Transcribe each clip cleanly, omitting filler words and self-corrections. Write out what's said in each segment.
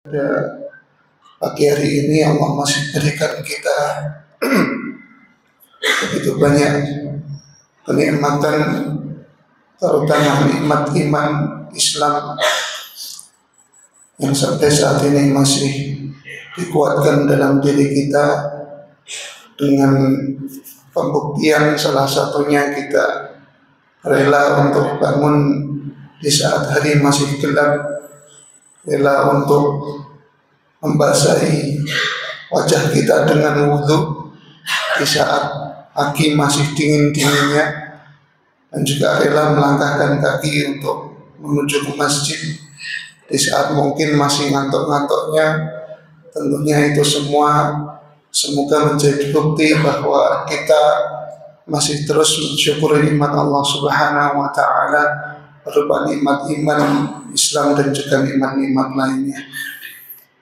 Pada pagi hari ini Allah masih berikan kita begitu banyak kenikmatan, terutama nikmat iman Islam yang sampai saat ini masih dikuatkan dalam diri kita dengan pembuktian salah satunya kita rela untuk bangun di saat hari masih gelap, rela untuk membasahi wajah kita dengan wudhu di saat pagi masih dingin-dinginnya, dan juga rela melangkahkan kaki untuk menuju ke masjid di saat mungkin masih ngantuk-ngantuknya. Tentunya itu semua semoga menjadi bukti bahwa kita masih terus mensyukuri nikmat Allah Subhanahu wa Ta'ala berupa nikmat iman Islam dan juga nikmat-nikmat lainnya.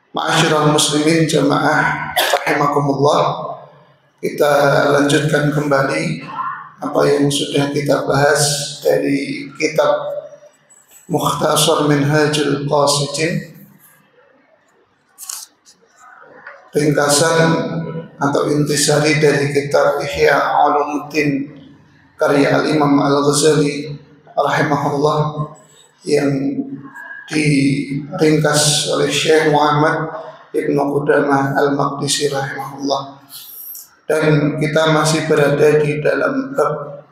Ma'asyiral muslimin jamaah rahimakumullah, kita lanjutkan kembali apa yang sudah kita bahas dari kitab Mukhtasar Minhajul Qasidin, ringkasan atau intisari dari kitab Ihya Ulumuddin karya Al-Imam Al-Ghazali rahimahullah, yang diringkas oleh Syekh Muhammad Ibnu Qudamah Al-Maqdisi rahimahullah. Dan kita masih berada di dalam bab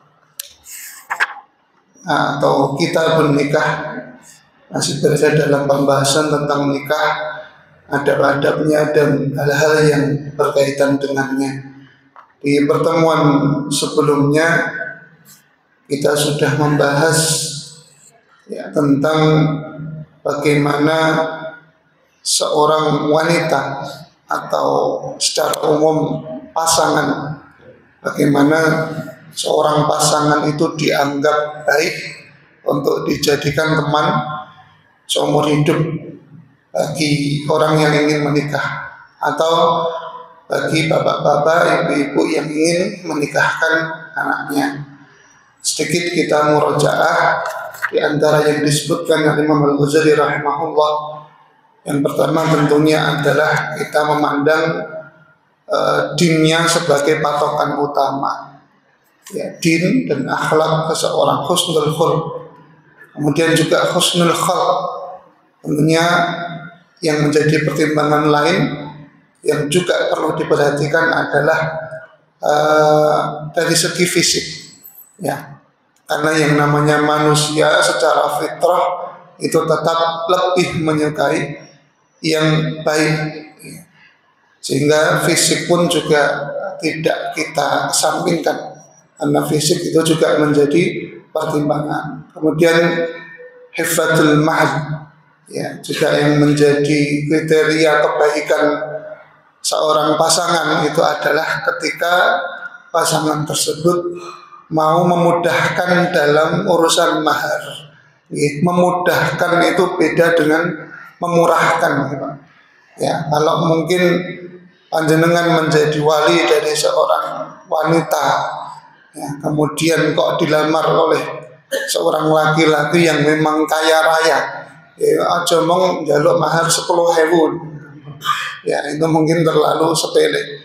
atau kitabun nikah, masih berada dalam pembahasan tentang nikah, adab-adabnya dan hal-hal yang berkaitan dengannya. Di pertemuan sebelumnya kita sudah membahas tentang bagaimana seorang wanita atau secara umum pasangan, bagaimana seorang pasangan itu dianggap baik untuk dijadikan teman seumur hidup bagi orang yang ingin menikah, atau bagi bapak-bapak, ibu-ibu yang ingin menikahkan anaknya. Sedikit kita murojaah di antara yang disebutkan oleh Imam Al-Ghazali rahimahullah. Yang pertama tentunya adalah kita memandang dinnya sebagai patokan utama, din dan akhlak seseorang, husnul khuluq, kemudian juga husnul khalq. Tentunya yang menjadi pertimbangan lain yang juga perlu diperhatikan adalah dari segi fisik, karena yang namanya manusia secara fitrah itu tetap lebih menyukai yang baik, sehingga fisik pun juga tidak kita sampingkan, karena fisik itu juga menjadi pertimbangan. Kemudian hifdzul mahal, juga yang menjadi kriteria kebaikan seorang pasangan itu adalah ketika pasangan tersebut mau memudahkan dalam urusan mahar. Memudahkan itu beda dengan memurahkan. Kalau mungkin panjenengan menjadi wali dari seorang wanita, kemudian kok dilamar oleh seorang laki-laki yang memang kaya raya, aja mong njaluk mahar 10.000, itu mungkin terlalu sepele.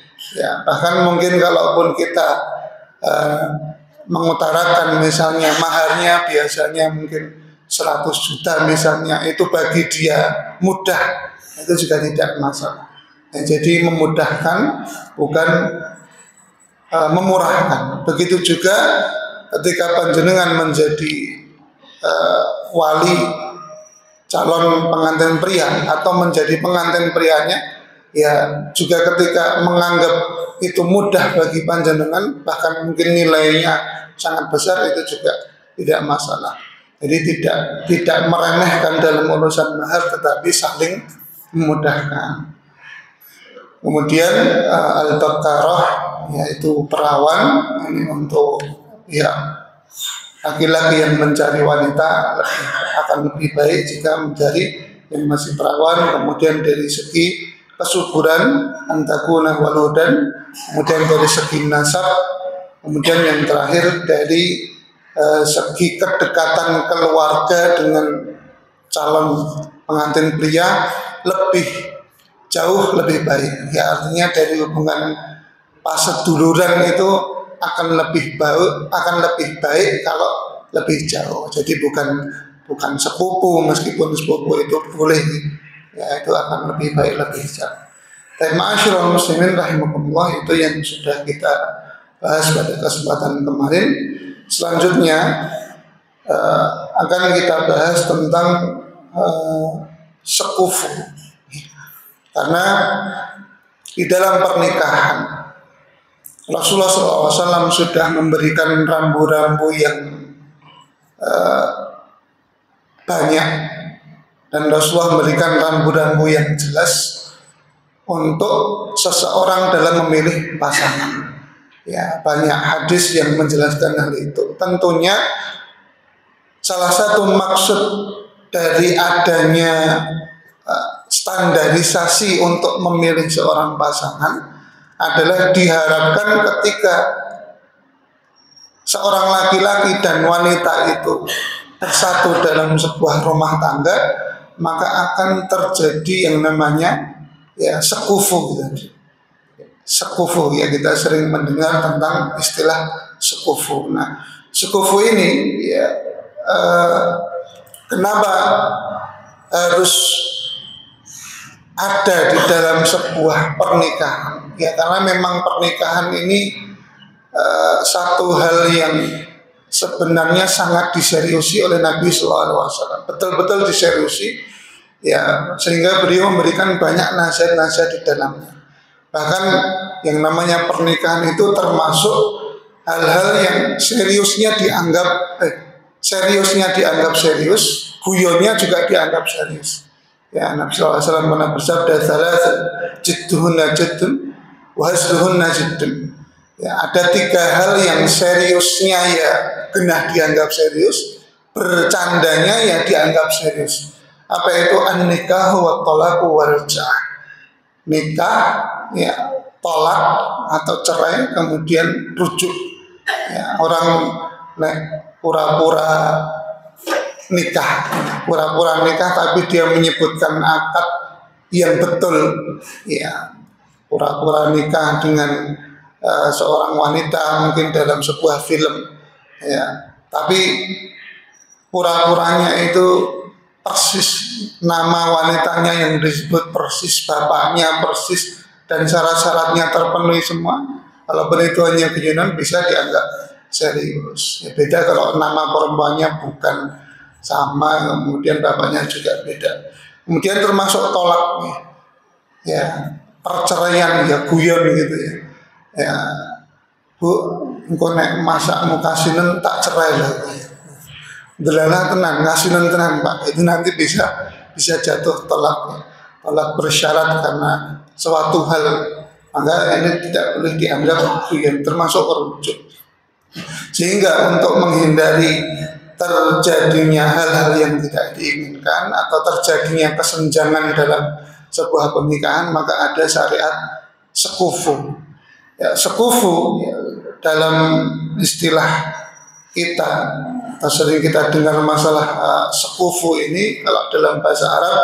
Bahkan mungkin kalaupun kita mengutarakan misalnya maharnya biasanya mungkin 100 juta misalnya, itu bagi dia mudah, itu juga tidak masalah. Jadi memudahkan bukan memurahkan. Begitu juga ketika panjenengan menjadi wali calon pengantin pria atau menjadi pengantin prianya, juga ketika menganggap itu mudah bagi panjenengan, bahkan mungkin nilainya sangat besar, itu juga tidak masalah. Jadi tidak meremehkan dalam urusan mahar, tetapi saling memudahkan. Kemudian al-baqarah, yaitu perawan, ini untuk laki-laki yang mencari wanita akan lebih baik jika mencari yang masih perawan. Kemudian dari segi kesuburan, antakuna waludan, kemudian dari segi nasab, kemudian yang terakhir dari segi kedekatan keluarga dengan calon pengantin pria lebih jauh lebih baik. Ya artinya dari hubungan paseduluran itu akan lebih baik kalau lebih jauh. Jadi bukan sepupu, meskipun sepupu itu boleh, ya itu akan lebih baik lebih jauh. Tapi ma'asyiral muslimin rahimakumullah, itu yang sudah kita bahas pada kesempatan kemarin. Selanjutnya akan kita bahas tentang sekufu. Karena di dalam pernikahan Rasulullah SAW sudah memberikan rambu-rambu yang banyak, dan Rasulullah memberikan rambu-rambu yang jelas untuk seseorang dalam memilih pasangan. Ya, banyak hadis yang menjelaskan hal itu. Tentunya salah satu maksud dari adanya standarisasi untuk memilih seorang pasangan adalah diharapkan ketika seorang laki-laki dan wanita itu bersatu dalam sebuah rumah tangga, maka akan terjadi yang namanya sekufu gitu. Sekufu, ya kita sering mendengar tentang istilah sekufu. Nah, sekufu ini kenapa harus ada di dalam sebuah pernikahan? Ya karena memang pernikahan ini satu hal yang sebenarnya sangat diseriusi oleh Nabi SAW. Betul-betul diseriusi, ya, sehingga beliau memberikan banyak nasihat-nasihat di dalamnya. Bahkan yang namanya pernikahan itu termasuk hal-hal yang seriusnya dianggap serius, guyonnya juga dianggap serius. Ya, Nabi SAW pernah bersabda, "Thalatsun jidduhunna jiddun wa hazluhunna jiddun." Ya, ada 3 hal yang seriusnya ya genah dianggap serius, bercandanya ya dianggap serius. Apa itu? An-nikahu wa talaqu wa raj'ah. Nikah, ya, tolak atau cerai, kemudian rujuk. Ya, orang pura-pura nikah tapi dia menyebutkan akad yang betul, ya, pura-pura nikah dengan seorang wanita mungkin dalam sebuah film, ya, tapi pura-puranya itu persis nama wanitanya yang disebut, persis bapaknya, persis, dan syarat-syaratnya terpenuhi semua. Kalau itu hanya guyonan bisa dianggap serius. Ya, beda kalau nama perempuannya bukan sama, kemudian bapaknya juga beda. Kemudian termasuk tolak, ya, perceraian, ya guyon gitu ya. Ya, Bu, engko nek masak mukasinen tak cerai lagi. Delala tenang, ngasinan tenang Pak. Itu nanti bisa jatuh tolak bersyarat karena suatu hal. Maka ini tidak boleh dianggap guyon, termasuk rujuk. Sehingga untuk menghindari terjadinya hal-hal yang tidak diinginkan atau terjadinya kesenjangan dalam sebuah pernikahan, maka ada syariat sekufu. Ya, sekufu, ya, dalam istilah kita atau sering kita dengar masalah sekufu ini, kalau dalam bahasa Arab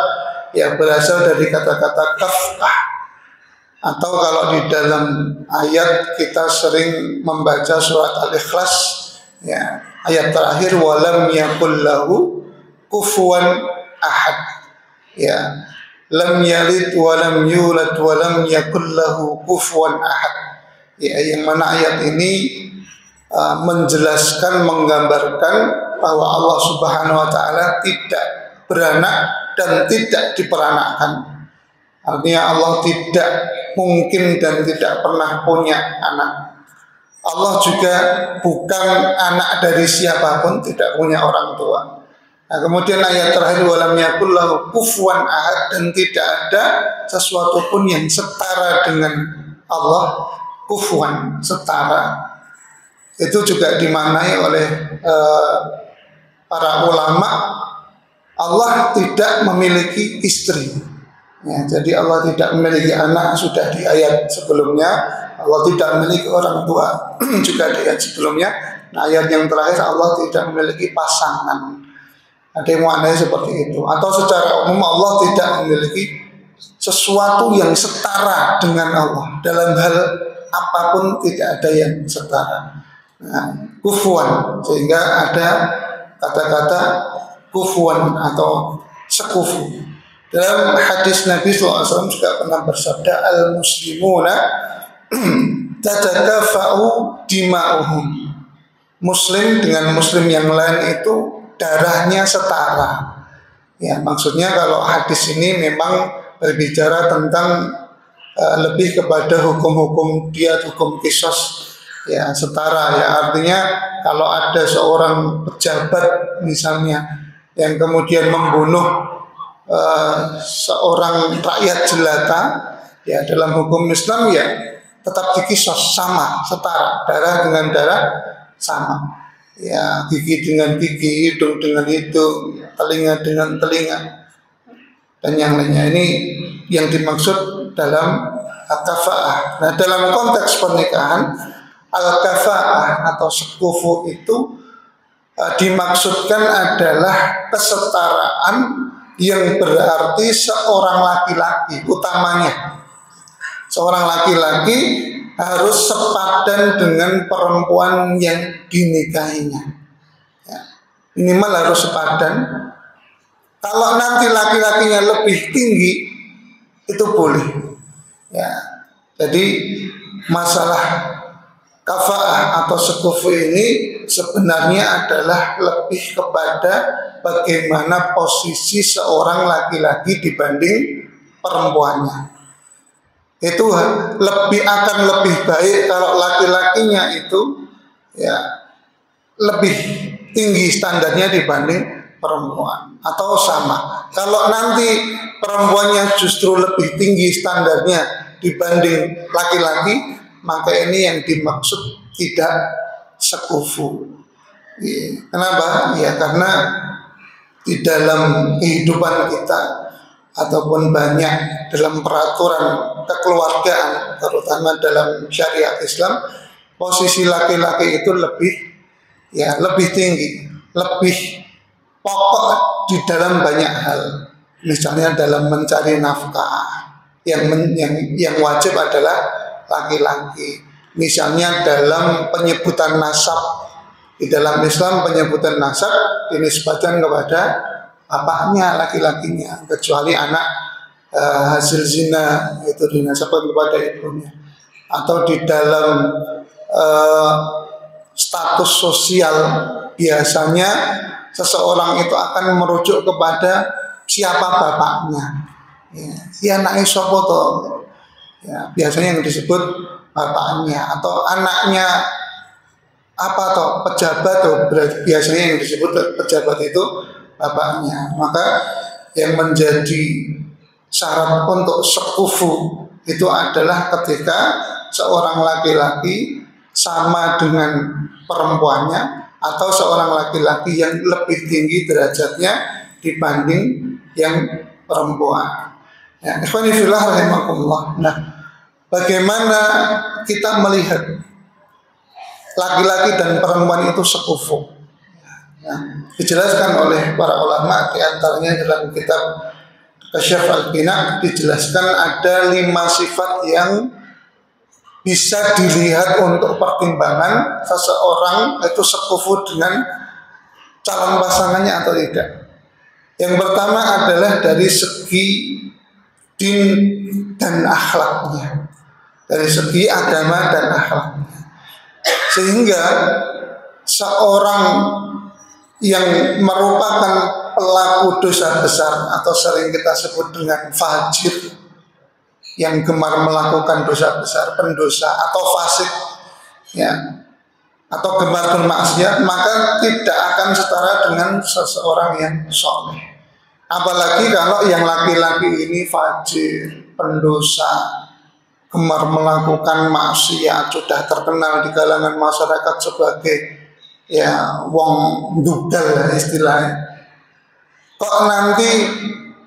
ya berasal dari kata-kata kaf'ah, atau kalau di dalam ayat kita sering membaca surat Al-Ikhlas, ya, ayat terakhir walam yakul lahu kufuwan ahad, ya, lam yalid walam yulad walam yakul lahu kufuwan ahad. Ya, yang mana ayat ini menjelaskan, menggambarkan bahwa Allah Subhanahu wa taala tidak beranak dan tidak diperanakkan. Artinya Allah tidak mungkin dan tidak pernah punya anak. Allah juga bukan anak dari siapapun, tidak punya orang tua. Nah, kemudian ayat terakhir walam yakul lahu kufuwan ahad, dan tidak ada sesuatu pun yang setara dengan Allah. Kufuwan, setara, itu juga dimaknai oleh para ulama. Allah tidak memiliki istri, ya, jadi Allah tidak memiliki anak, sudah di ayat sebelumnya. Allah tidak memiliki orang tua juga di ayat sebelumnya. Nah, ayat yang terakhir Allah tidak memiliki pasangan. Ada yang maknanya seperti itu. Atau secara umum Allah tidak memiliki sesuatu yang setara dengan Allah. Dalam hal apapun tidak ada yang setara. Nah, kufuan, sehingga ada kata-kata kufuan atau sekufu. Dalam hadis Nabi SAW juga pernah bersabda, al-muslimuna tatakafa'u dima'uhum. Muslim dengan muslim yang lain itu darahnya setara. Ya, maksudnya kalau hadis ini memang berbicara tentang lebih kepada hukum-hukum dia, hukum kisos, ya setara. Ya, artinya kalau ada seorang pejabat misalnya yang kemudian membunuh seorang rakyat jelata, ya dalam hukum Islam ya tetap dikisos, sama, setara, darah dengan darah sama. Ya, gigi dengan gigi, hidung dengan hidung, telinga dengan telinga, dan yang lainnya. Ini yang dimaksud dalam al-kafa'ah. Nah, dalam konteks pernikahan, al-kafa'ah atau sekufu itu dimaksudkan adalah kesetaraan yang berarti seorang laki-laki, utamanya seorang laki-laki harus sepadan dengan perempuan yang dinikahinya, ya, minimal harus sepadan. Kalau nanti laki-lakinya lebih tinggi itu boleh, ya. Jadi masalah kafa'ah atau sekufu ini sebenarnya adalah lebih kepada bagaimana posisi seorang laki-laki dibanding perempuannya. Itu akan lebih baik kalau laki-lakinya itu ya lebih tinggi standarnya dibanding perempuan, atau sama. Kalau nanti perempuannya justru lebih tinggi standarnya dibanding laki-laki, maka ini yang dimaksud tidak sekufu. Kenapa? Ya karena di dalam kehidupan kita ataupun banyak dalam peraturan kekeluargaan, terutama dalam syariat Islam, posisi laki-laki itu lebih tinggi, lebih pokok di dalam banyak hal. Misalnya dalam mencari nafkah, yang wajib adalah laki-laki. Misalnya dalam penyebutan nasab, di dalam Islam penyebutan nasab dinisbatkan kepada bapaknya, laki-lakinya, kecuali anak hasil zina itu dinasabkan kepada ibunya. Atau di dalam status sosial biasanya seseorang itu akan merujuk kepada siapa bapaknya. Ya anaknya sopo toh. Ya, biasanya yang disebut bapaknya, atau anaknya apa toh, pejabat toh, biasanya yang disebut pejabat itu bapaknya. Maka yang menjadi syarat untuk sekufu itu adalah ketika seorang laki-laki sama dengan perempuannya, atau seorang laki-laki yang lebih tinggi derajatnya dibanding yang perempuan. Ya, ikhwani fillah rahimakumullah. Nah, bagaimana kita melihat laki-laki dan perempuan itu sekufu? Nah, dijelaskan oleh para ulama, di antaranya dalam kitab Kasyaf al-Qina dijelaskan ada 5 sifat yang bisa dilihat untuk pertimbangan seseorang itu sekufu dengan calon pasangannya atau tidak. Yang pertama adalah dari segi din dan akhlaknya, dari segi agama dan akhlaknya. Sehingga seorang yang merupakan pelaku dosa besar atau sering kita sebut dengan fajir, yang gemar melakukan dosa besar, pendosa atau fasik, ya, atau gemar bermaksiat, maka tidak akan setara dengan seseorang yang soleh. Apalagi kalau yang laki-laki ini fajir, pendosa, gemar melakukan maksiat, sudah terkenal di kalangan masyarakat sebagai ya wong dugal istilahnya. Kok nanti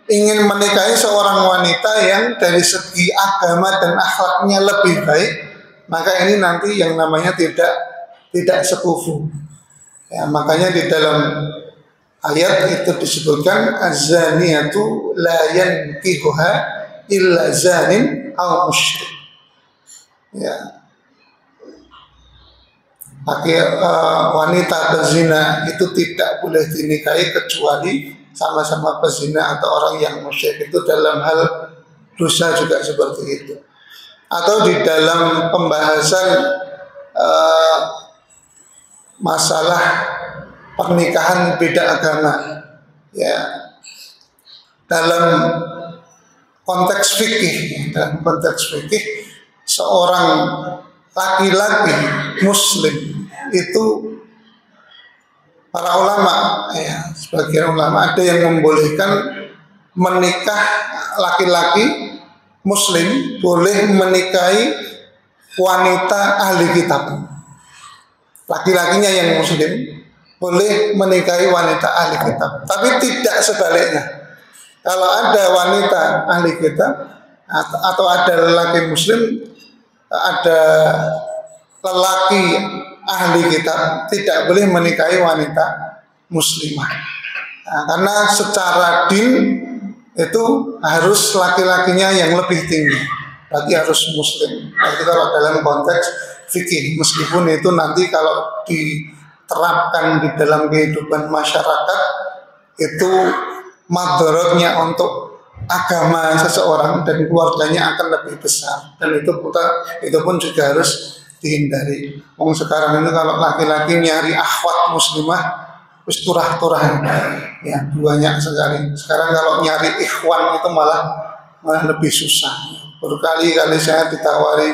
ingin menikahi seorang wanita yang dari segi agama dan akhlaknya lebih baik, maka ini nanti yang namanya tidak sekufu. Ya, makanya di dalam ayat itu disebutkan az-zaniyatu la yankihuha illa zanin aw musyrik. Ya. Wanita pezina itu tidak boleh dinikahi kecuali sama-sama pezina atau orang yang musyrik. Itu dalam hal dosa juga seperti itu. Atau di dalam pembahasan masalah pernikahan beda agama, ya, dalam konteks fikih, seorang laki-laki muslim itu para ulama, ya, sebagian ulama ada yang membolehkan menikah, laki-laki muslim boleh menikahi wanita ahli kitab. Laki-lakinya yang muslim boleh menikahi wanita ahli kitab, tapi tidak sebaliknya. Kalau ada wanita ahli kitab atau ada lelaki muslim, ada lelaki ahli kitab tidak boleh menikahi wanita muslimah. Nah, karena secara din itu harus laki-lakinya yang lebih tinggi, berarti harus muslim. Berarti kalau dalam konteks fikih, meskipun itu nanti kalau diterapkan di dalam kehidupan masyarakat itu madharatnya untuk agama seseorang dan keluarganya akan lebih besar, dan itu pun juga harus dihindari. Sekarang ini kalau laki-laki nyari akhwat muslimah wis turah-turah, ya, banyak sekali. Sekarang kalau nyari ikhwan itu malah lebih susah. Berkali-kali saya ditawari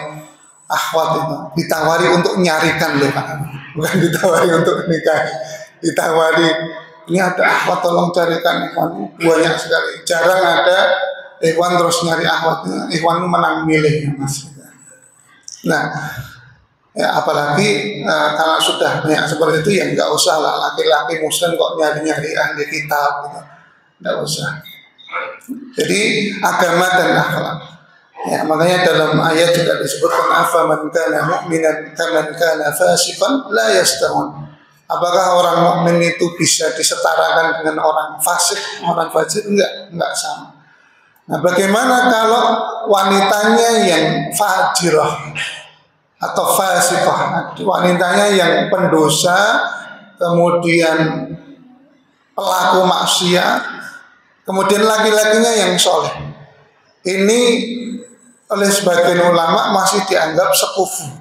akhwat itu, ditawari untuk nyarikan loh Pak, bukan ditawari untuk nikah. Ditawari, ini ada akhwat tolong carikan ikhwan, banyak sekali. Jarang ada ikhwan terus nyari akhwatnya, ikhwan menang milih, Mas. Nah, ya, apalagi kalau sudah banyak seperti itu ya nggak usah lah laki-laki muslim kok nyari-nyari ahli kitab gitu. Nggak usah. Jadi agama dan akhlak. Ya, makanya dalam ayat juga disebutkan afaman kana mu'minan kaman kana fasiqan la yastawun. Apakah orang mukmin itu bisa disetarakan dengan orang fasik? Orang fasik enggak sama. Nah, bagaimana kalau wanitanya yang fajirah atau fasiqah, wanitanya yang pendosa, kemudian pelaku maksiat, kemudian laki-lakinya yang soleh? Ini oleh sebagian ulama masih dianggap sekufu,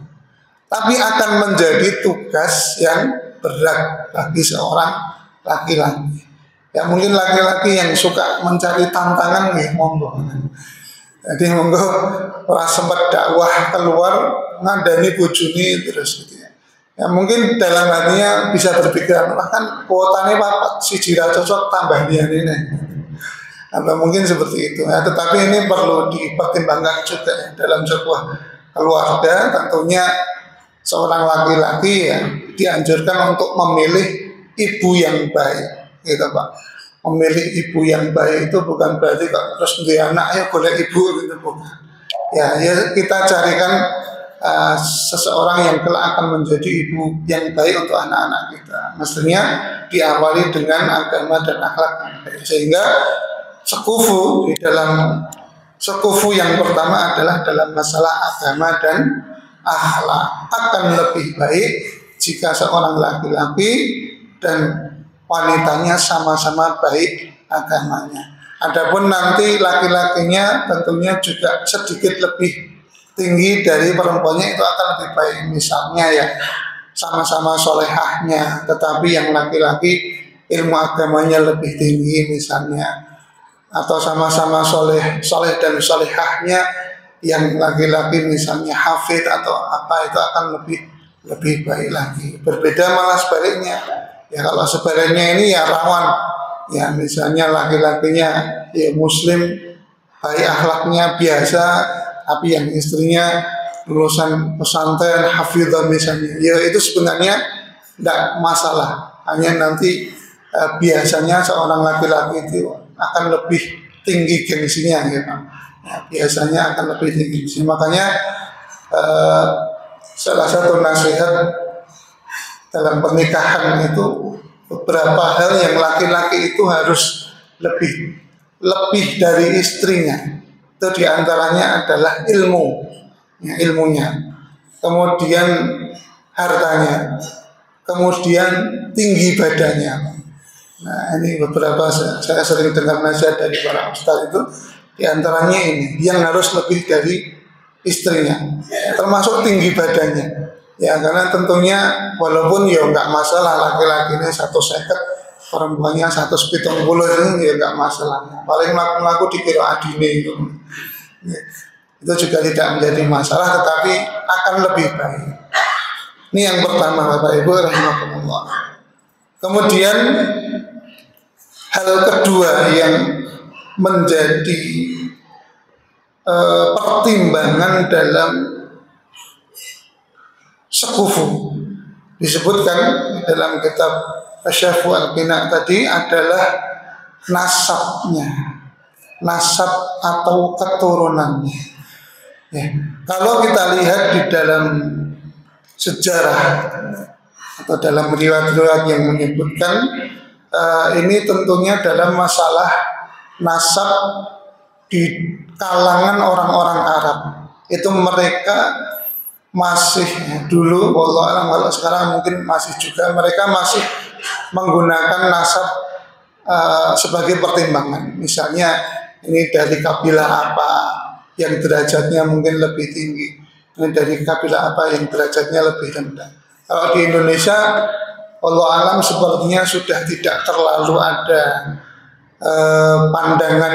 tapi akan menjadi tugas yang berat bagi seorang laki-laki. Ya, mungkin laki-laki yang suka mencari tantangan nih, monggo. Jadi monggo ora sempat dakwah keluar ngandani bojone terus gitu ya. Ya mungkin dalam hatinya bisa berpikiran, kan kuotanya papat siji ra cocok tambah liyane. Atau mungkin seperti itu. Ya, tetapi ini perlu dipertimbangkan juga ya, dalam sebuah keluarga. Tentunya seorang laki-laki ya dianjurkan untuk memilih ibu yang baik, gitu Pak. Memilih ibu yang baik itu bukan berarti kok terus dia anak ayo boleh ibu gitu, bukan. Ya kita carikan seseorang yang kelak akan menjadi ibu yang baik untuk anak-anak kita. Mestinya diawali dengan agama dan akhlak, sehingga sekufu yang pertama adalah dalam masalah agama dan akhlak. Akan lebih baik jika seorang laki-laki dan wanitanya sama-sama baik agamanya. Adapun nanti laki-lakinya tentunya juga sedikit lebih tinggi dari perempuannya, itu akan lebih baik. Misalnya ya sama-sama solehahnya, tetapi yang laki-laki ilmu agamanya lebih tinggi misalnya, atau sama-sama soleh dan solehahnya, yang laki-laki misalnya hafid atau apa, itu akan lebih baik lagi. Berbeda malah sebaliknya. Ya kalau sebaliknya ini ya rawan. Ya misalnya laki-lakinya ya muslim, baik akhlaknya biasa, tapi yang istrinya lulusan pesantren hafidhah misalnya, ya itu sebenarnya tidak masalah. Hanya nanti biasanya seorang laki-laki itu akan lebih tinggi gengsinya gitu. Ya, biasanya akan lebih tinggi gengsinya. Makanya salah satu nasihat dalam pernikahan itu beberapa hal yang laki-laki itu harus lebih dari istrinya. Itu diantaranya adalah ilmu, ya, ilmunya, kemudian hartanya, kemudian tinggi badannya. Nah, ini beberapa saya sering dengar nasihat dari para ustaz itu, diantaranya ini yang harus lebih dari istrinya, termasuk tinggi badannya. Ya, karena tentunya walaupun ya nggak masalah laki-laki ini 150, perempuannya 170 ini ya nggak masalah. Paling laku dikira adine itu. Ya, itu juga tidak menjadi masalah, tetapi akan lebih baik. Ini yang pertama, Bapak Ibu rahimakumullah. Kemudian hal kedua yang menjadi pertimbangan dalam sekufu disebutkan dalam kitab Asyafu al-Qina tadi adalah nasabnya, nasab atau keturunannya. Ya. Kalau kita lihat di dalam sejarah atau dalam riwayat-riwayat yang menyebutkan ini tentunya dalam masalah nasab di kalangan orang-orang Arab, itu mereka masih dulu, wallahu alam, kalau sekarang mungkin masih juga, mereka masih menggunakan nasab sebagai pertimbangan. Misalnya ini dari kabilah apa yang derajatnya mungkin lebih tinggi, ini dari kabilah apa yang derajatnya lebih rendah. Kalau di Indonesia, wallahu alam, sepertinya sudah tidak terlalu ada pandangan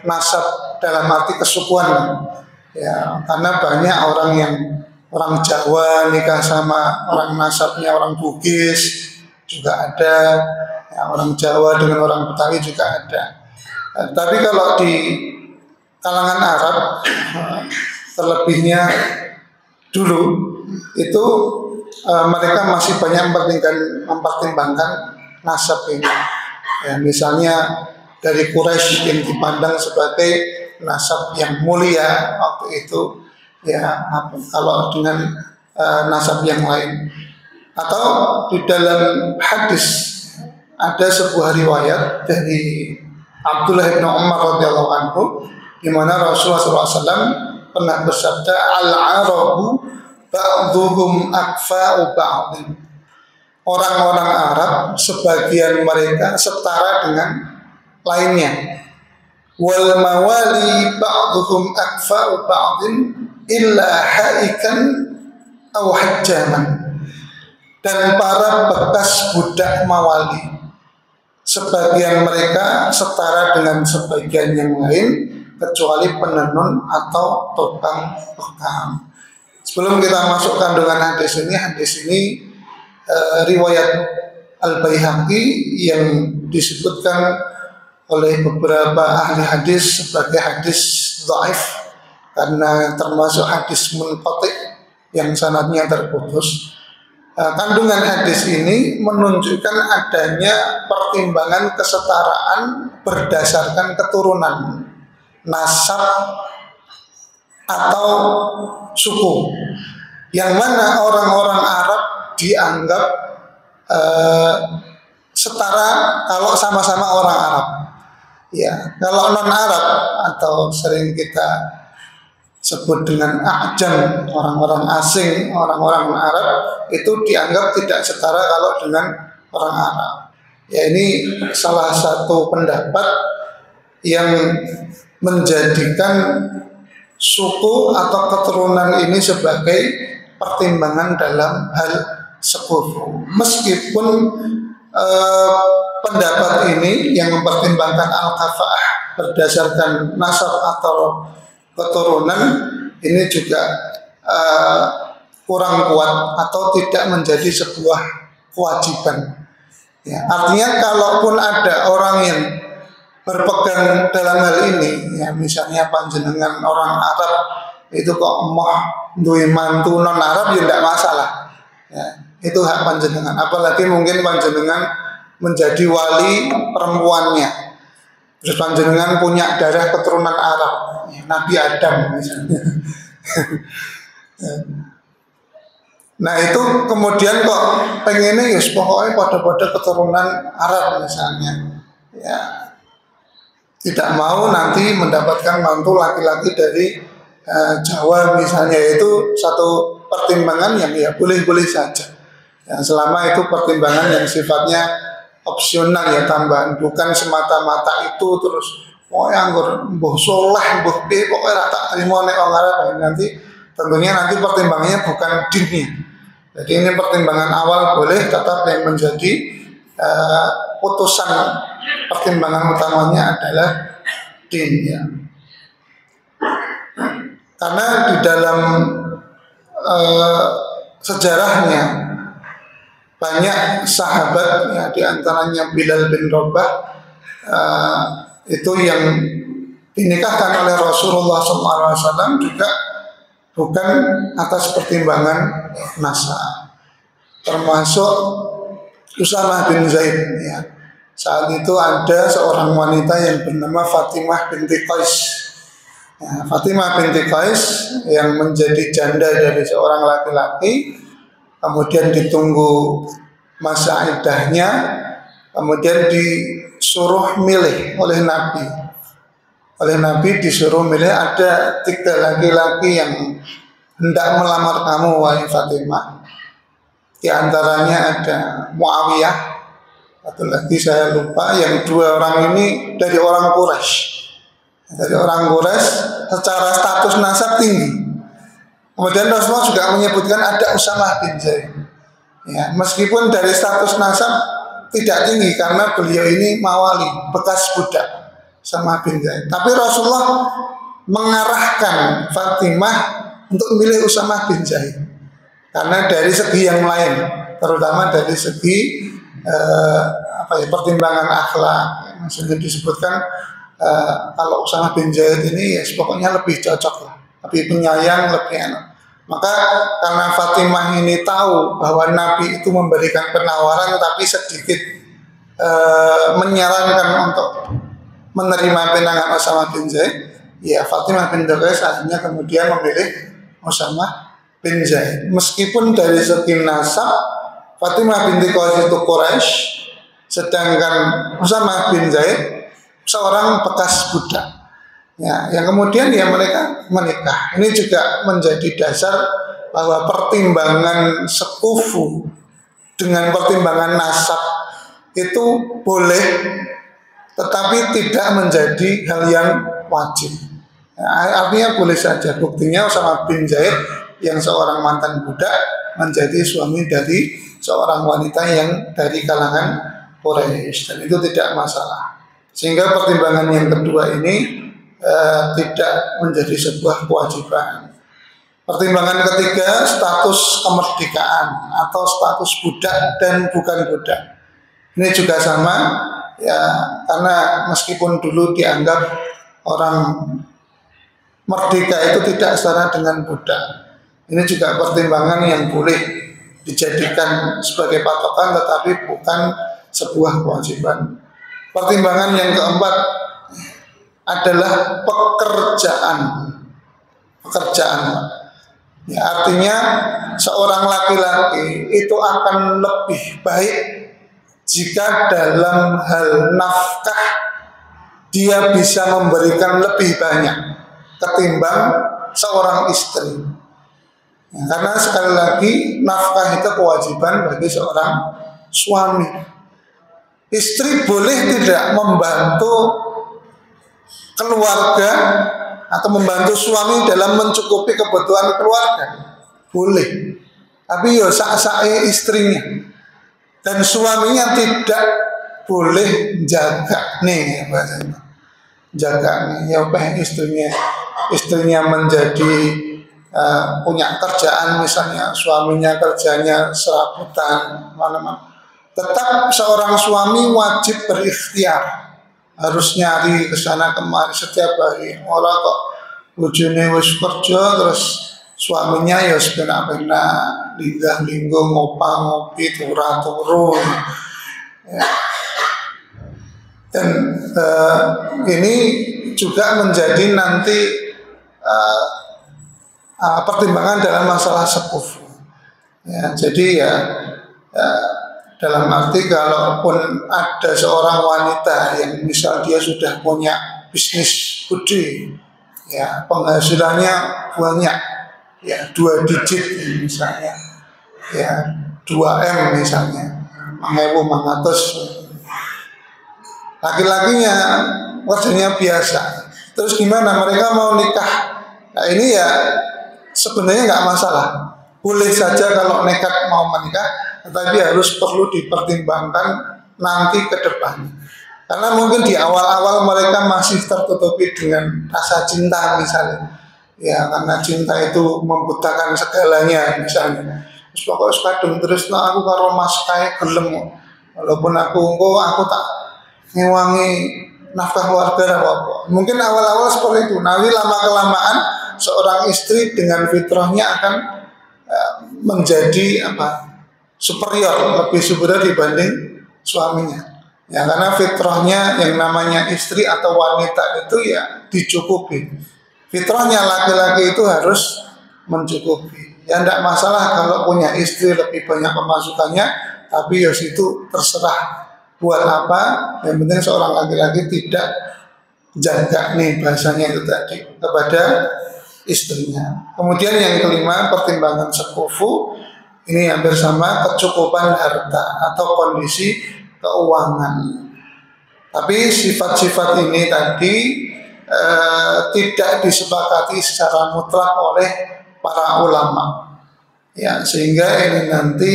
nasab dalam arti kesukuan, ya, karena banyak orang Jawa nikah sama orang nasabnya orang Bugis juga ada, ya, orang Jawa dengan orang Betawi juga ada. Tapi kalau di kalangan Arab, terlebihnya dulu itu mereka masih banyak mempertimbangkan nasab ini. Ya, misalnya dari Quraisy yang dipandang sebagai nasab yang mulia waktu itu, ya, kalau dengan nasab yang lain. Atau di dalam hadis ada sebuah riwayat dari Abdullah bin Umar radhiyallahu anhu, di mana Rasulullah SAW pernah bersabda, al-arabu ba'dhuhum akfa'u ba'dhin. Orang-orang Arab sebagian mereka setara dengan lainnya. Wal mawali ba'dhuhum akfa'u ba'dhin illa haikan aw hajjaman. Dan para bekas budak mawali, sebagian mereka setara dengan sebagian yang lain kecuali penenun atau tukang bekam. Sebelum kita masuk kandungan hadis ini riwayat Al-Baihaqi yang disebutkan oleh beberapa ahli hadis sebagai hadis dhaif karena termasuk hadis munqati yang sanadnya terputus. Kandungan hadis ini menunjukkan adanya pertimbangan kesetaraan berdasarkan keturunan, nasab atau suku, yang mana orang-orang Arab dianggap setara kalau sama-sama orang Arab. Ya, kalau non Arab atau sering kita sebut dengan ajam, orang-orang asing, orang-orang non Arab, itu dianggap tidak setara kalau dengan orang Arab. Ya, ini salah satu pendapat yang menjadikan suku atau keturunan ini sebagai pertimbangan dalam hal sekufu. Meskipun pendapat ini yang mempertimbangkan al-kafa'ah berdasarkan nasab atau keturunan ini juga kurang kuat atau tidak menjadi sebuah kewajiban. Ya, artinya kalaupun ada orang yang berpegang dalam hal ini, ya, misalnya panjenengan orang Arab itu kok mau duwe mantu non Arab, ya tidak masalah. Ya, itu hak panjenengan. Apalagi mungkin panjenengan menjadi wali perempuannya, terus panjenengan punya darah keturunan Arab, ya, Nabi Adam misalnya. Nah itu kemudian kok pengennya ya pokoknya pada keturunan Arab misalnya, ya tidak mau nanti mendapatkan mantu laki-laki dari Jawa misalnya. Itu satu pertimbangan yang ya boleh-boleh saja ya, selama itu pertimbangan yang sifatnya opsional ya, tambahan, bukan semata-mata itu terus mau anggur mbuh soleh mbuh piye pokoke ra tak trimo nek wong Arab. Nanti tentunya nanti pertimbangannya bukan dinnya. Jadi ini pertimbangan awal boleh, tetap yang menjadi putusan pertimbangan utamanya adalah din ya. Karena di dalam sejarahnya banyak sahabat ya, diantaranya Bilal bin Rabah itu yang dinikahkan oleh Rasulullah SAW juga bukan atas pertimbangan nasab, termasuk Usamah bin Zaid ya. Saat itu ada seorang wanita yang bernama Fatimah binti Qais ya, Fatimah binti Qais yang menjadi janda dari seorang laki-laki, kemudian ditunggu masa iddahnya, kemudian disuruh milih oleh Nabi. Oleh Nabi disuruh milih, ada 3 laki-laki yang hendak melamar kamu wahai Fatimah. Di antaranya ada Muawiyah, satu lagi saya lupa, yang 2 orang ini dari orang Quraisy. Dari orang Quraisy secara status nasab tinggi. Kemudian Rasulullah juga menyebutkan ada Usamah bin Zaid. Ya, meskipun dari status nasab tidak tinggi karena beliau ini mawali, bekas budak, Usamah bin Zaid. Tapi Rasulullah mengarahkan Fatimah untuk memilih Usamah bin Zaid karena dari segi yang lain, terutama dari segi pertimbangan akhlak. Maksudnya disebutkan kalau Usamah bin Zaid ini ya pokoknya lebih cocok lah, lebih penyayang, lebih enak. Maka karena Fatimah ini tahu bahwa Nabi itu memberikan penawaran tapi sedikit menyarankan untuk menerima pinangan Usamah bin Zaid, ya Fatimah bin Qais akhirnya kemudian memilih Usamah bin Zaid. Meskipun dari segi nasab Fatimah binti Qais itu Quraisy, sedangkan Usamah bin Zaid seorang bekas budak. Ya, yang kemudian ya mereka menikah. Ini juga menjadi dasar bahwa pertimbangan sekufu dengan pertimbangan nasab itu boleh, tetapi tidak menjadi hal yang wajib. Ya, artinya boleh saja. Buktinya Usamah bin Zaid yang seorang mantan budak menjadi suami dari seorang wanita yang dari kalangan Quraisy, dan itu tidak masalah. Sehingga pertimbangan yang kedua ini tidak menjadi sebuah kewajiban. Pertimbangan ketiga, status kemerdekaan atau status budak dan bukan budak. Ini juga sama ya, karena meskipun dulu dianggap orang merdeka itu tidak setara dengan budak. Ini juga pertimbangan yang boleh dijadikan sebagai patokan, tetapi bukan sebuah kewajiban. Pertimbangan yang keempat adalah pekerjaan. Ya, artinya seorang laki-laki itu akan lebih baik jika dalam hal nafkah dia bisa memberikan lebih banyak ketimbang seorang istri. Ya, karena sekali lagi nafkah itu kewajiban bagi seorang suami. Istri boleh tidak membantu keluarga atau membantu suami dalam mencukupi kebutuhan keluarga, boleh. Tapi ya sak-sake istrinya, dan suaminya tidak boleh jaga nih bahasanya. Jaga nih ya istrinya menjadi punya kerjaan, misalnya suaminya kerjanya serabutan mana-mana. Tetap seorang suami wajib berikhtiar, harus nyari kesana kemari setiap hari. Ora kok bojone wis kerja terus suaminya ya sebenarnya linggah-linggo ngopi turu ya. Dan ini juga menjadi nanti pertimbangan dalam masalah sekufu ya. Jadi ya dalam arti kalaupun ada seorang wanita yang misal dia sudah punya bisnis gede, ya penghasilannya banyak, ya 2 digit misalnya, ya 2M misalnya, mengewu mangatus. Laki-lakinya wajahnya biasa. Terus gimana? Mereka mau nikah. Nah ini ya sebenarnya nggak masalah. Boleh saja kalau nekat mau menikah, tetapi harus perlu dipertimbangkan nanti ke depan. Karena mungkin di awal-awal mereka masih tertutupi dengan rasa cinta misalnya. Ya karena cinta itu membutakan segalanya misalnya. Terus pokoknya kadung terus no aku karo mas kae gelem. Walaupun aku tak ngewangi nafkah keluarga apa. Mungkin awal-awal seperti itu. Nanti lama-kelamaan seorang istri dengan fitrahnya akan menjadi superior, lebih superior dibanding suaminya. Ya karena fitrahnya yang namanya istri atau wanita itu ya dicukupi. Fitrahnya laki-laki itu harus mencukupi. Ya tidak masalah kalau punya istri lebih banyak pemasukannya, tapi ya itu terserah buat apa. Yang penting seorang laki-laki tidak jaga nih bahasanya itu tadi kepada istrinya. Kemudian yang kelima, pertimbangan sekufu. Ini hampir sama, kecukupan harta atau kondisi keuangan. Tapi sifat-sifat ini tadi tidak disepakati secara mutlak oleh para ulama. Ya, sehingga ini nanti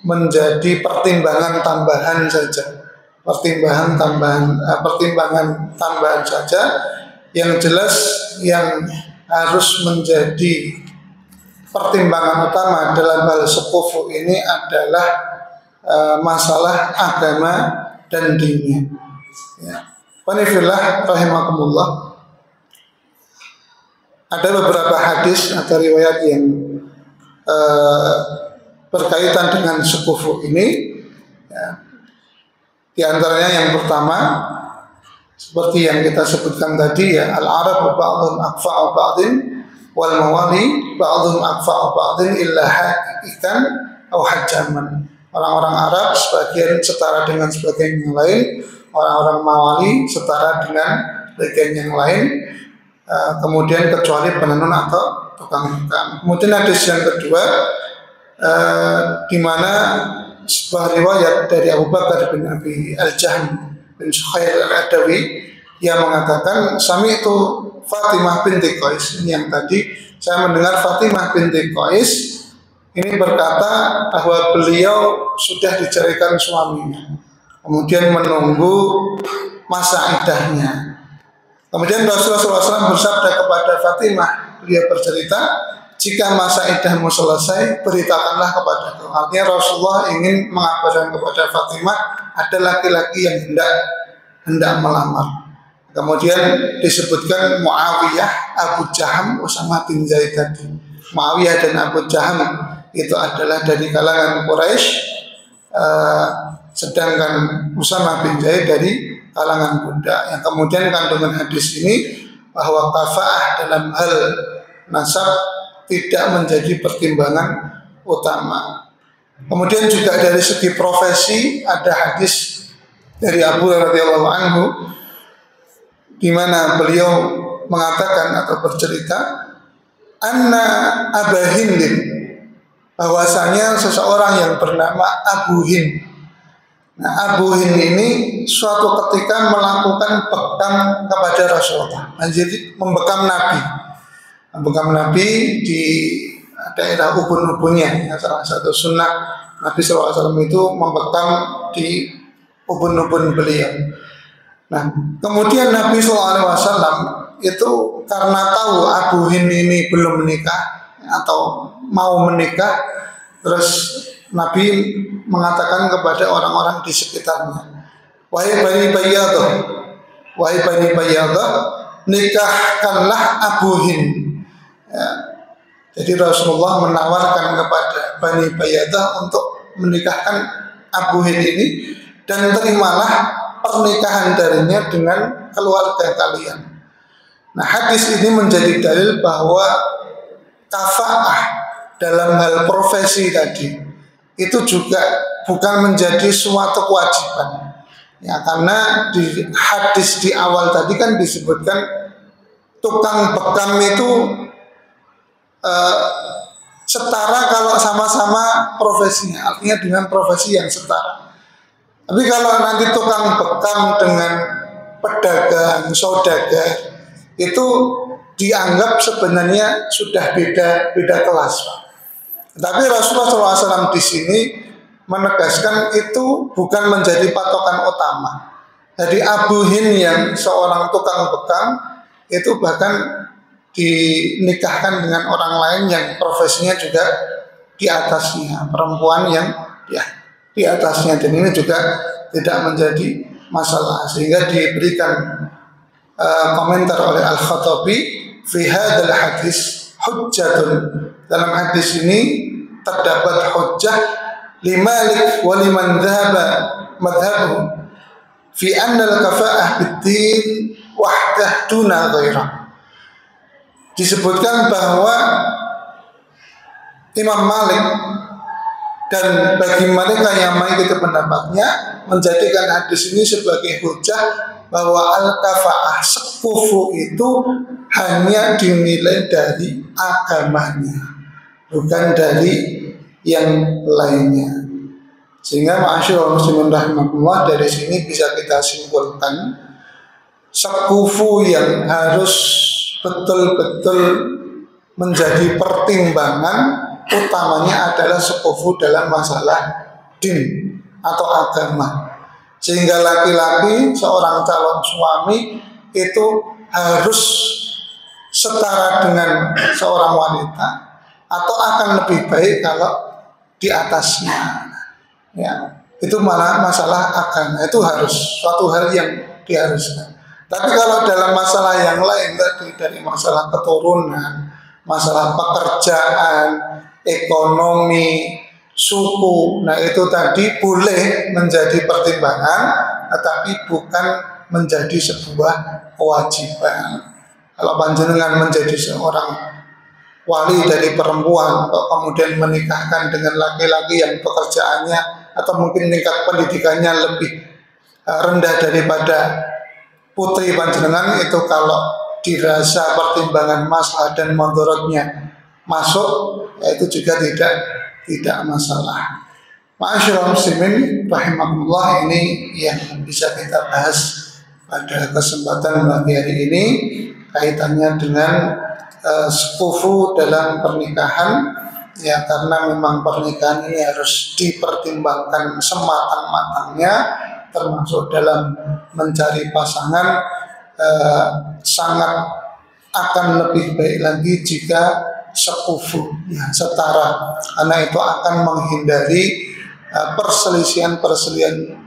menjadi pertimbangan tambahan saja. Pertimbangan tambahan saja. Yang jelas yang harus menjadi pertimbangan utama dalam hal sekufu ini adalah masalah agama dan dinnya. Ya. Wanifillah rahimakumullah. Ada beberapa hadis atau riwayat yang berkaitan dengan sekufu ini. Ya. Di antaranya yang pertama, seperti yang kita sebutkan tadi ya, al-Arab ba'dhum aqfa'u ba'dhin wal mawali ba'dhum aqfa'u ba'dhin illa haqiqan aw hajjaman. Orang-orang Arab sebagian setara dengan sebagian yang lain, orang-orang mawali setara dengan sebagian yang lain, kemudian kecuali penenun atau tukang hitam. Kemudian hadis yang kedua, di mana sebuah riwayat dari Abu Bakar bin Abi Al-Jahm bin Sukhair Al-Adawi yang mengatakan sami'tu Fatimah binti Qais. Ini yang tadi saya mendengar Fatimah binti Qais ini berkata bahwa beliau sudah diceraikan suaminya, kemudian menunggu masa iddahnya. Kemudian Rasulullah SAW bersabda kepada Fatimah, beliau bercerita, jika masa iddahmu selesai, beritakanlah kepadaku. Artinya Rasulullah ingin mengabarkan kepada Fatimah ada laki-laki yang hendak melamar. Kemudian disebutkan Muawiyah, Abu Jaham, Usamah bin Zaid tadi. Muawiyah dan Abu Jaham itu adalah dari kalangan Quraisy, sedangkan Usamah bin Zaid dari kalangan budak. Yang kemudian kandungan hadis ini bahwa kafaah dalam hal nasab tidak menjadi pertimbangan utama. Kemudian juga dari segi profesi ada hadis dari Abu radhiyallahu anhu di mana beliau mengatakan atau bercerita anna Aba Hindin, bahwasanya seseorang yang bernama Abu Hind. Nah, Abu Hind ini suatu ketika melakukan bekam kepada Rasulullah. Jadi membekam Nabi. Membekam Nabi di daerah ubun-ubunnya. Salah satu sunnah Nabi SAW itu membekam di ubun-ubun beliau. Nah, kemudian Nabi SAW itu karena tahu Abu Hind ini belum menikah atau mau menikah, terus Nabi mengatakan kepada orang-orang di sekitarnya, wahai Bani Bayyadah, nikahkanlah Abu Hind. Ya. Jadi Rasulullah menawarkan kepada Bani Bayyadah untuk menikahkan Abu Hind ini, dan terimalah pernikahan darinya dengan keluarga kalian. Nah, hadis ini menjadi dalil bahwa kafaah dalam hal profesi tadi itu juga bukan menjadi suatu kewajiban. Ya, karena di hadis di awal tadi kan disebutkan tukang bekam itu setara kalau sama-sama profesinya, artinya dengan profesi yang setara. Tapi kalau nanti tukang bekam dengan pedagang, saudagar itu dianggap sebenarnya sudah beda kelas. Tapi Rasulullah SAW di sini menegaskan itu bukan menjadi patokan utama. Jadi Abu Hind yang seorang tukang bekam itu bahkan dinikahkan dengan orang lain yang profesinya juga di atasnya, perempuan yang di atasnya, dan ini juga tidak menjadi masalah, sehingga diberikan komentar oleh Al-Khattabi fi hadzal hadis hujjatun, dalam hadis ini terdapat hujjah limalik wa liman dhahaba madhabuhu fi anna al-kafa'ah bid-din wahdah duna ghairah. Disebutkan bahwa Imam Malik dan bagi mereka yang mengikuti pendapatnya menjadikan hadis ini sebagai hujjah bahwa al-kafa'ah sekufu itu hanya dinilai dari agamanya, bukan dari yang lainnya. Sehingga ma'asyiral muslimin rahimakumullah, dari sini bisa kita simpulkan sekufu yang harus betul-betul menjadi pertimbangan utamanya adalah sekufu dalam masalah din atau agama. Sehingga laki-laki seorang calon suami itu harus setara dengan seorang wanita, atau akan lebih baik kalau di atasnya. Ya, itu malah masalah agama, itu harus suatu hal yang diharuskan. Tapi kalau dalam masalah yang lain tadi, dari masalah keturunan, masalah pekerjaan, ekonomi, suku, nah itu tadi boleh menjadi pertimbangan, tetapi bukan menjadi sebuah kewajiban. Kalau panjenengan menjadi seorang wali dari perempuan, kok kemudian menikahkan dengan laki-laki yang pekerjaannya atau mungkin tingkat pendidikannya lebih rendah daripada putri panjenengan, itu kalau dirasa pertimbangan masalah dan mandorotnya masuk, ya itu juga tidak masalah. Ma'asyiral muslimin rahimakumullah, ini yang bisa kita bahas pada kesempatan pagi hari ini kaitannya dengan sekufu dalam pernikahan, ya, karena memang pernikahan ini harus dipertimbangkan sematang-matangnya, termasuk dalam mencari pasangan. Sangat akan lebih baik lagi jika sekufu, ya, setara, karena itu akan menghindari perselisihan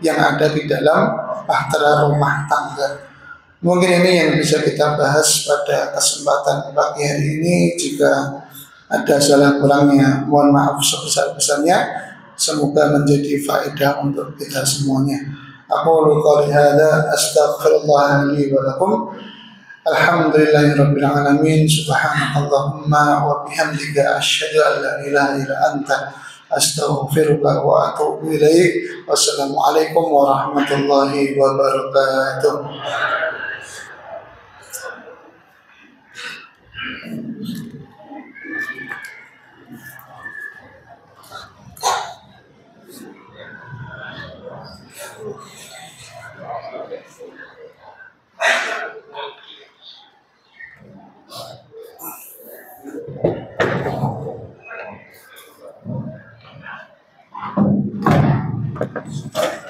yang ada di dalam bahtera rumah tangga. Mungkin ini yang bisa kita bahas pada kesempatan pagi hari ini. Jika ada salah kurangnya, mohon maaf sebesar-besarnya. Semoga menjadi faedah untuk kita semuanya. Aqulu qouli hadza astaghfirullah li wa lakum. Alhamdulillahirabbil alamin. Subhanakallahumma wa bihamdika asyhadu an la ilaha illa anta astaghfiruka wa atubu ilaik. Wassalamualaikum warahmatullahi wabarakatuh. Thank you.